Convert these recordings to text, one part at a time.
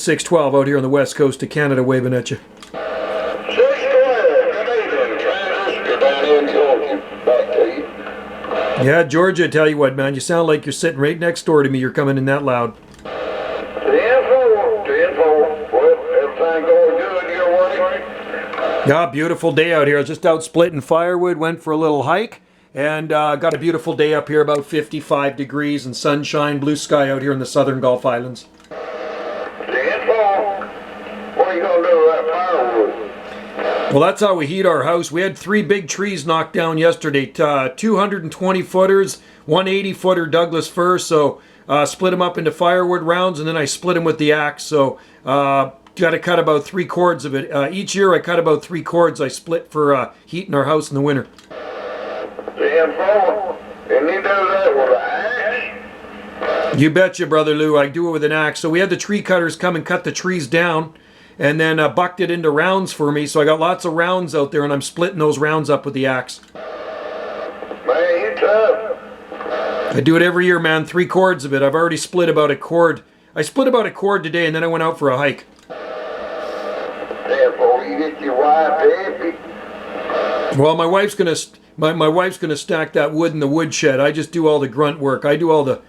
612 out here on the west coast of Canada, waving at you. 612, good evening, Kansas. You're down in Georgia. Back to you. Yeah, Georgia, I tell you what, man, you sound like you're sitting right next door to me. You're coming in that loud. 10-4, 10-4. Well, everything going good your way? Yeah, beautiful day out here. I was just out splitting firewood, went for a little hike, and got a beautiful day up here, about 55 degrees and sunshine, blue sky out here in the southern Gulf Islands. 10-4. What are you going to do with that firewood? Well, that's how we heat our house. We had 3 big trees knocked down yesterday, 220 footers, 180 footer Douglas fir, so split them up into firewood rounds, and then I split them with the axe, so got to cut about 3 cords of it. Each year I cut about 3 cords I split for heating our house in the winter. 10-4. And you do that with an axe? You betcha, Brother Lou. I do it with an axe. So we had the tree cutters come and cut the trees down, and then bucked it into rounds for me. So I got lots of rounds out there, and I'm splitting those rounds up with the axe. Man, you tough. I do it every year, man. 3 cords of it. I've already split about a cord. I split about a cord today, and then I went out for a hike. 10-4, you get your wife happy. Well, my wife's gonna stack that wood in the woodshed. I just do all the grunt work. I do all the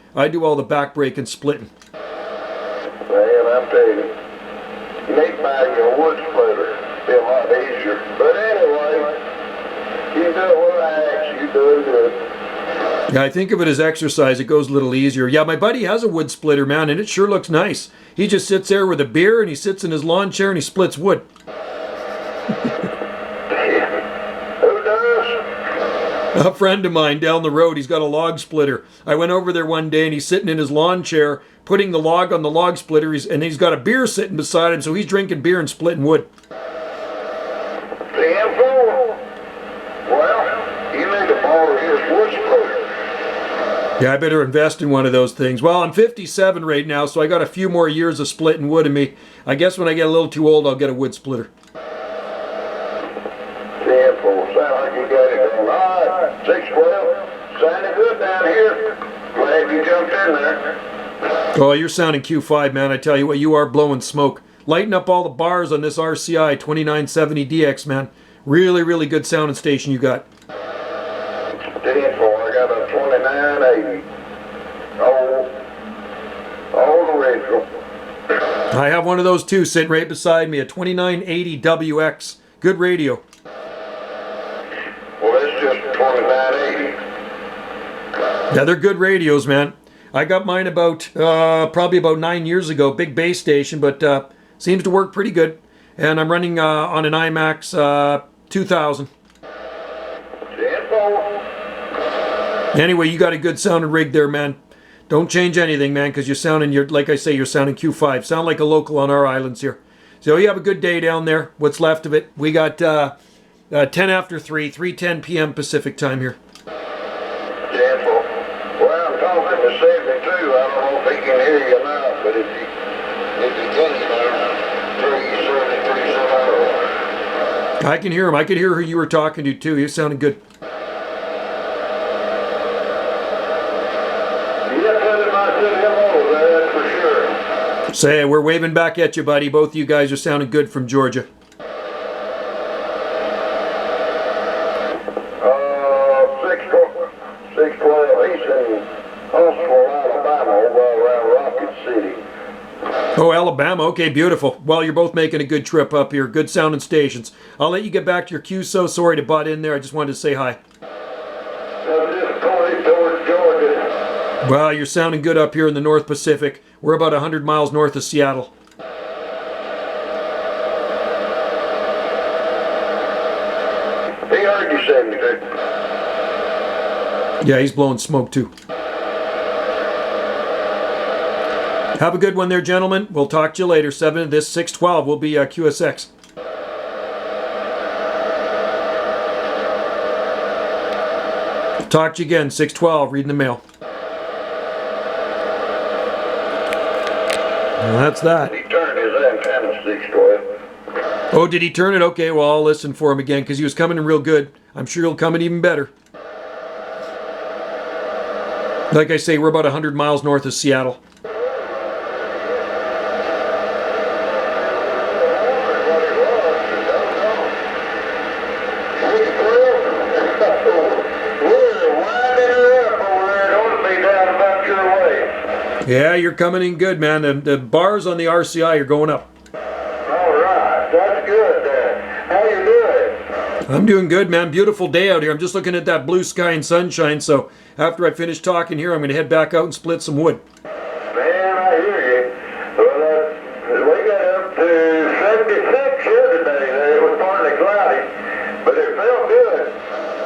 back break and splitting. Man, I'm telling you, you need to buy your wood splitter. Be a lot easier. But anyway, you do it with an axe, you doing good. Yeah, I think of it as exercise. It goes a little easier. Yeah, my buddy has a wood splitter, man, and it sure looks nice. He just sits there with a beer, and he sits in his lawn chair, and he splits wood. Who does? A friend of mine down the road, he's got a log splitter. I went over there one day, and he's sitting in his lawn chair, putting the log on the log splitter, and he's got a beer sitting beside him, so he's drinking beer and splitting wood. 10-4. Well, you need to borrow his wood splitter. Yeah, I better invest in one of those things. Well, I'm 57 right now, so I got a few more years of splitting wood in me. I guess when I get a little too old, I'll get a wood splitter. 10-4. Sound like you got it going. All right, 612. Sounding good down here. Glad you jumped in there. Oh, you're sounding Q5, man. I tell you what, you are blowing smoke. Lighten up all the bars on this RCI 2970DX, man. Really, really good sounding station you got. 10-4. I got a 2980. Old original. I have one of those too, sitting right beside me, a 2980 WX. Good radio. Well, it's just 2980. Yeah, they're good radios, man. I got mine about, probably about 9 years ago. Big base station, but seems to work pretty good. And I'm running on an IMAX 2000. 10-4. Anyway, you got a good sounding rig there, man. Don't change anything, man, because like I say, you're sounding Q5. Sound like a local on our islands here. So you have a good day down there. What's left of it. We got 10 after 3, 3:10 p.m. Pacific time here. 10-4. Well, I'm talking to 72. I don't know if he can hear you or not, but if he can, 373. I can hear him. I could hear who you were talking to, too. You sounded good. Say, we're waving back at you, buddy. Both of you guys are sounding good from Georgia. 612. He's in Huntsville, Alabama, over around Rocket City. Oh, Alabama. Okay, beautiful. Well, you're both making a good trip up here. Good sounding stations. I'll let you get back to your queue. So sorry to butt in there. I just wanted to say hi. Just going towards Georgia. Well, you're sounding good up here in the North Pacific. We're about 100 miles north of Seattle. He heard you 72. Yeah, he's blowing smoke too. Have a good one there, gentlemen. We'll talk to you later. 612 will be QSX. Talk to you again. 612, reading the mail. Well, that's that. He turned his antenna 612. Oh, did he turn it? Okay, well, I'll listen for him again because he was coming in real good. I'm sure he'll come in even better. Like I say, we're about 100 miles north of Seattle. Yeah, you're coming in good, man. The bars on the RCI are going up. All right, that's good then. How you doing? I'm doing good, man. Beautiful day out here. I'm just looking at that blue sky and sunshine. So after I finish talking here, I'm going to head back out and split some wood. Man, I hear you. Well, we got up to 76 here today. It was partly cloudy, but it felt good.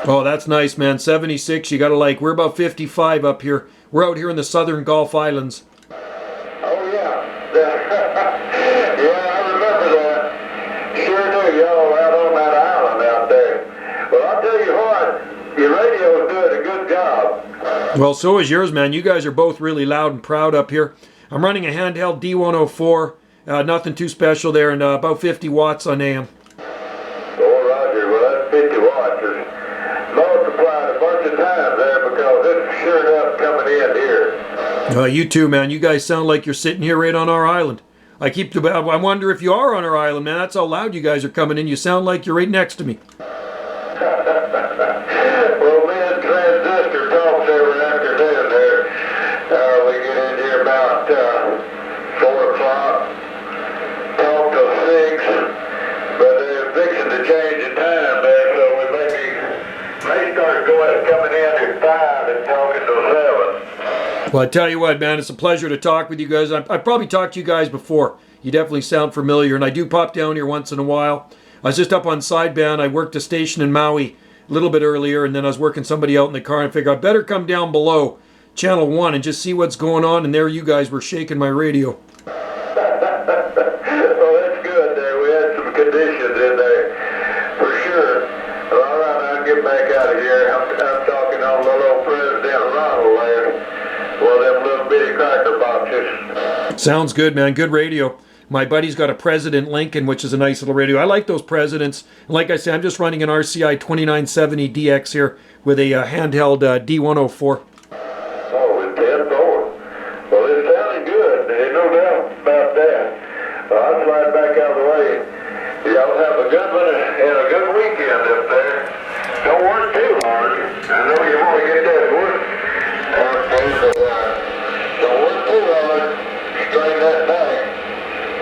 Oh, that's nice, man. 76. You got to like, we're about 55 up here. We're out here in the southern Gulf Islands. Oh, yeah. Yeah, I remember that. Sure do. Y'all out on that island out there. Well, I'll tell you what, your radio's doing a good job. Well, so is yours, man. You guys are both really loud and proud up here. I'm running a handheld D104. Nothing too special there, and about 50 watts on AM. Oh, Roger. Well, that's 50 watts. It's multiplied a bunch of times there because it's sure enough coming in here. You too, man. You guys sound like you're sitting here right on our island. I wonder if you are on our island, man. That's how loud you guys are coming in. You sound like you're right next to me. Well, me and Transistor talks every afternoon there. We get in here about 4 o'clock, talk till 6, but they're fixing to change the time there, so we may start coming in at 5 and talking till 7. Well, I tell you what, man, it's a pleasure to talk with you guys. I've probably talked to you guys before. You definitely sound familiar, and I do pop down here once in a while. I was just up on sideband. I worked a station in Maui a little bit earlier, and then I was working somebody out in the car, and I figured I'd better come down below Channel 1 and just see what's going on, and there you guys were shaking my radio. Well, that's good there. We had some conditions in there, for sure. Well, all right, I'll get back out of here. I'm talking on little old President Ronald there. Well, them little bitty cracker boxes. Sounds good, man. Good radio. My buddy's got a President Lincoln, which is a nice little radio. I like those Presidents. And like I said, I'm just running an RCI 2970 DX here with a handheld D104. Oh, it's 10-4. Well, it sounded good. There's no doubt about that. I'll slide back out of the way. Y'all have a good one and a good weekend up there. Don't work too hard. I know you want to get that work. Okay, but don't work too hard. Strain that back.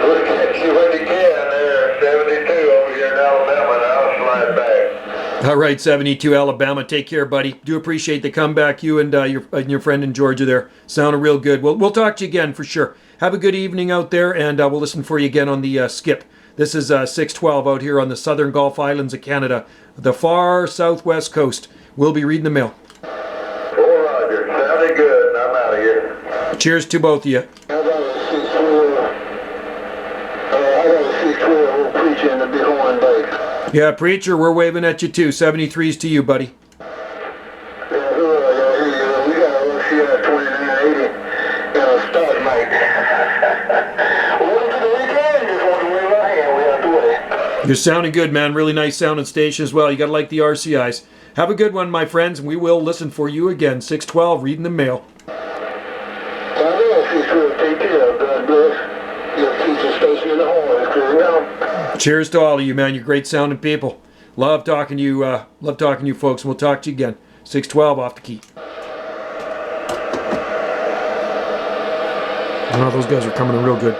We'll catch you when you can there, 72 over here in Alabama, and I'll slide back. All right, 72 Alabama. Take care, buddy. Do appreciate the comeback, you and your friend in Georgia there. Sounded real good. We'll talk to you again for sure. Have a good evening out there, and we'll listen for you again on the skip. This is 612 out here on the southern Gulf Islands of Canada, the far southwest coast. We'll be reading the mail. Oh, Roger. Sounded good, and I'm out of here. Cheers to both of you. How about a 612? I got a 612 preacher in the Big Horn Lake. Yeah, preacher, we're waving at you too. 73's to you, buddy. Yeah, we got a RCI 2980 and a start light. Welcome to the weekend. Just want to wave my hand. We have to wait. You're sounding good, man. Really nice sounding station as well. You got to like the RCIs. Have a good one, my friends, and we will listen for you again. 612, reading the mail. I know 612. Take care. God bless. Your teacher station in the horn is clearing out. Cheers to all of you, man. You're great sounding people. Love talking to you. Love talking to you folks, and we'll talk to you again. 612 off the key. I know those guys are coming in real good.